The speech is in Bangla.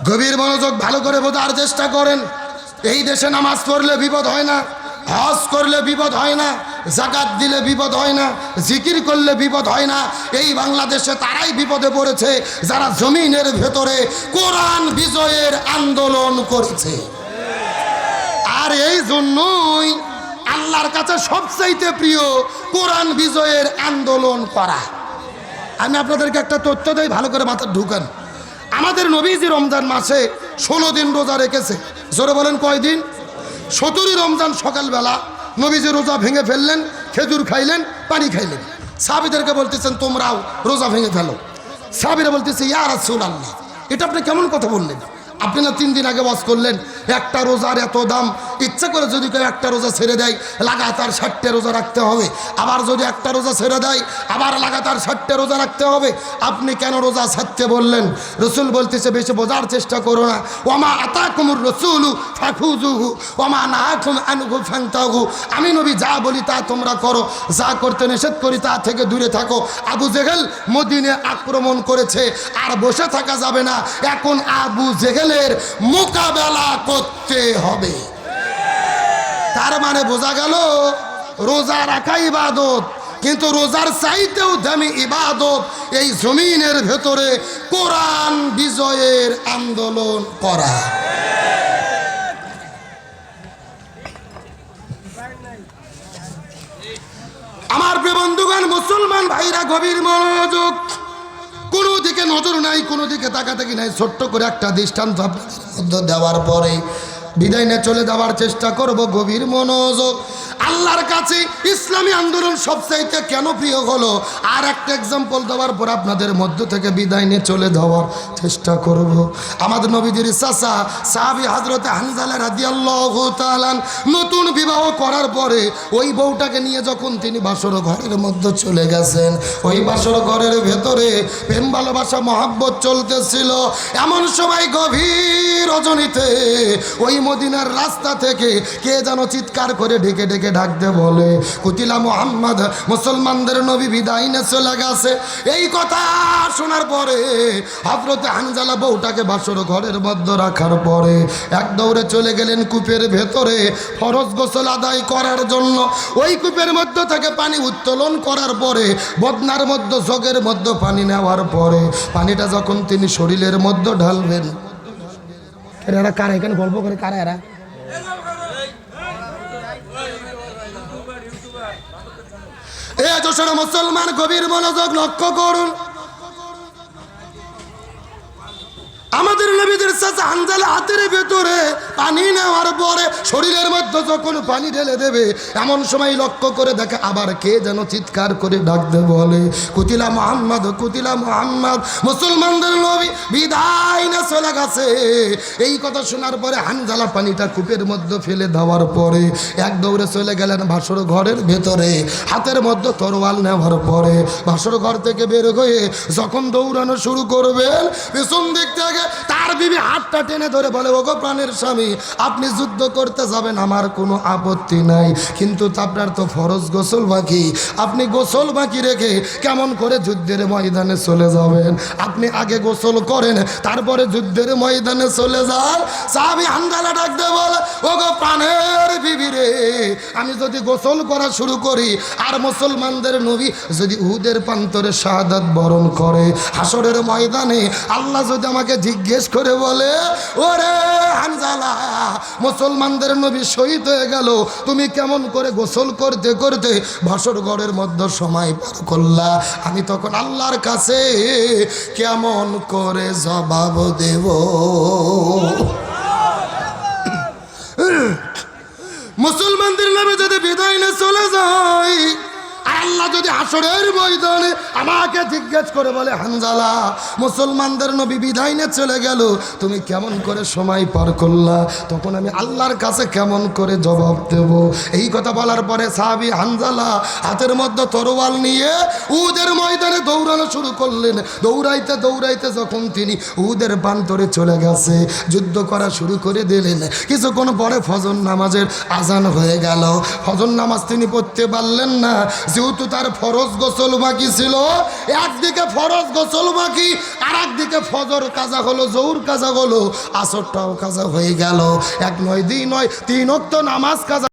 গভীর মনোযোগ ভালো করে বোঝার চেষ্টা করেন। এই দেশে নামাজ পড়লে বিপদ হয় না, হজ করলে বিপদ হয় না, যাকাত দিলে বিপদ হয় না, জিকির করলে বিপদ হয় না। এই বাংলাদেশে তারাই বিপদে পড়েছে যারা জমিনের ভেতরে কোরআন বিজয়ের আন্দোলন করেছে। আর এই জন্যই আল্লাহর কাছে সবচাইতে প্রিয় কোরআন বিজয়ের আন্দোলন করা। আমি আপনাদেরকে একটা তথ্য দেই, ভালো করে মাথা ঢুকান। আমাদের নবীজি রমজান মাসে 16 দিন রোজা রেখেছে। জোরে বলেন কয়দিন? 17 রমজান সকালবেলা নবীজি রোজা ভেঙে ফেললেন, খেজুর খাইলেন, পানি খাইলেন। সাহাবীদেরকে বলতেছেন তোমরাও রোজা ভেঙে ফেলো। সাহাবীরা বলতেছে ইয়া রাসূলুল্লাহ, এটা আপনি কেমন কথা বললেন? আপনি না 3 দিন আগে ওয়াজ করলেন একটা রোজার এত দাম, ইচ্ছা করে যদি কেউ একটা রোজা ছেড়ে দেয় লাগাতার 60টা রোজা রাখতে হবে, আবার যদি একটা রোজা ছেড়ে দেয় আবার লাগাতার 60টা রোজা রাখতে হবে, আপনি কেন রোজা ছাড়তে বললেন? রসুল বলতেছে বেশি বোঝার চেষ্টা করো না। ওমা আতাকুমুর রাসূলু ফাখুযুহু ওমা নাহাকুম আনহু ফান্তাহু। আমি নবী যা বলি তা তোমরা করো, যা করতে নিষেধ করি তা থেকে দূরে থাকো। আবু জেহেল মদিনে আক্রমণ করেছে, আর বসে থাকা যাবে না। এখন আবু জেহেলের মোকাবেলা করতে হবে। তার মানে বোঝা গেল রোজা রাখা ইবাদত, কিন্তু রোজার চাইতেও দামি ইবাদত এই জমিনের ভেতরে কোরআন বিজয়ের আন্দোলন করা। আমার প্রিয় বন্ধুগণ, মুসলমান ভাইরা গভীর মনোযোগ। কোনো দিকে নজর নাই, কোনো দিকে তাকাতাকি নাই। ছোট্ট করে একটা দৃষ্টান্ত আপনাদের মধ্যে দেওয়ার পরে বিদায় নিয়ে চলে যাওয়ার চেষ্টা করব। গভীর মনোযোগ। আল্লাহর কাছে ইসলামী আন্দোলন সবচাইতে কেন প্রিয় হলো, আর একটা এক্সাম্পল দেওয়ার পর আপনাদের মধ্য থেকে বিদায় নিয়ে চলে যাওয়ার চেষ্টা করব। আমাদের নবীজির চাচা সাহাবী হযরত হানজালা রাদিয়াল্লাহু তাআলা নতুন বিবাহ করার পরে ওই বউটাকে নিয়ে যখন তিনি বাসর ঘরের মধ্যে চলে গেছেন, ওই বাসর ঘরের ভেতরে প্রেম ভালোবাসা মহাব্বত চলতেছিল। এমন সময় গভীর রজনীতে ওই মদিনার রাস্তা থেকে কে যেন চিৎকার করে ডেকে ডেকে ডাকতে বলে, কুতিলা মুহাম্মদ, মুসলমানদের নবী বিদায় নিয়ে চলে গেছে। এই কথা শোনার পরে হযরত হানজালা বউটাকে বাসর ঘরের মধ্যে রাখার পরে এক দৌড়ে চলে গেলেন কূপের ভেতরে ফরজ গোসল আদায় করার জন্য। ওই কূপের মধ্যে থেকে পানি উত্তোলন করার পরে বদনার মধ্যে জগের মধ্যে পানি নেওয়ার পরে পানিটা যখন তিনি শরীরের মধ্যে ঢালবেন, এরা কারা এখানে গল্প করে? কারা এরা? মুসলমান গভীর মনোযোগ লক্ষ্য করুন। আমাদের নবীদের চাচা হানজালা হাতের ভেতরে পানি নেওয়ার পরে শরীরের মধ্যে যখন পানি ঢেলে দেবে, এমন সময় লক্ষ্য করে দেখে আবার কে যেন চিৎকার করে ডাকতে বলে, কুতিলা মুহাম্মদ, কুতিলা মুহাম্মদ, মুসলমানদের নবী বিদায় না চলে গেছে। এই কথা শোনার পরে হানজালা পানিটা কূপের মধ্যে ফেলে দেওয়ার পরে এক দৌড়ে চলে গেলেন ভাসর ঘরের ভেতরে। হাতের মধ্যে তরোয়াল নেওয়ার পরে ভাসর ঘর থেকে বের হয়ে যখন দৌড়ানো শুরু করবেন, পেছন দিক থেকে তার বিবি হাতটা টেনে ধরে বলে, ওগো প্রাণের স্বামী, আপনি যুদ্ধ করতে যাবেন আমার কোনো আপত্তি নাই, কিন্তু আপনার তো ফরজ গোসল বাকি। আপনি গোসল বাকি রেখে কেমন করে যুদ্ধের ময়দানে চলে যাবেন? আপনি আগে গোসল করেন, তারপরে যুদ্ধের ময়দানে চলে যান। সাহাবী হানজালা ডাকতে বলে, ওগো প্রাণের বিবি রে, আমি যদি গোসল করা শুরু করি আর মুসলমানদের নবী যদি উহুদের প্রান্তরে শাহাদাত বরণ করে, হাসরের ময়দানে আল্লাহ যদি আমাকে জিজ্ঞেস করে বলে, ওরে হানজালা, মুসলমানদের নবী শহীদ হয়ে গেল, তুমি কেমন করে গোসল করতে করতে ভাসর ঘরের মধ্যে সময় পার করলা, আমি তখন আল্লাহর কাছে কেমন করে জবাব দেব? মুসলমানদের নামে যদি বিদায় নিয়ে চলে যায়, আল্লাহ যদি হাসরের ময়দানে আমাকে জিজ্ঞেস করে বলে, হানজালা, মুসলমানদের নবী বিদায় নিয়ে চলে গেল, তুমি কেমন করে সময় পার করলা, তখন আমি আল্লাহর কাছে কেমন করে জবাব দেব? এই কথা বলার পরে সাহাবী হানজালা হাতের মধ্যে তরোয়াল নিয়ে উহুদের ময়দানে দৌড়ানো শুরু করলেন। দৌড়াইতে দৌড়াইতে যখন তিনি উহুদের প্রান্তরে চলে গেছে, যুদ্ধ করা শুরু করে দিলেন। কিছুক্ষণ পরে ফজর নামাজের আজান হয়ে গেল। ফজর নামাজ তিনি পড়তে পারলেন না। যেহেতু তার ফরজ গোসল বাকি ছিল, একদিকে ফরজ গোসল বাকি, আর একদিকে ফজর কাজা হলো, জোহর কাজা হলো, আসরটাও কাজা হয়ে গেল। এক নয় দুই নয়, 3 ওয়াক্ত নামাজ কাজা।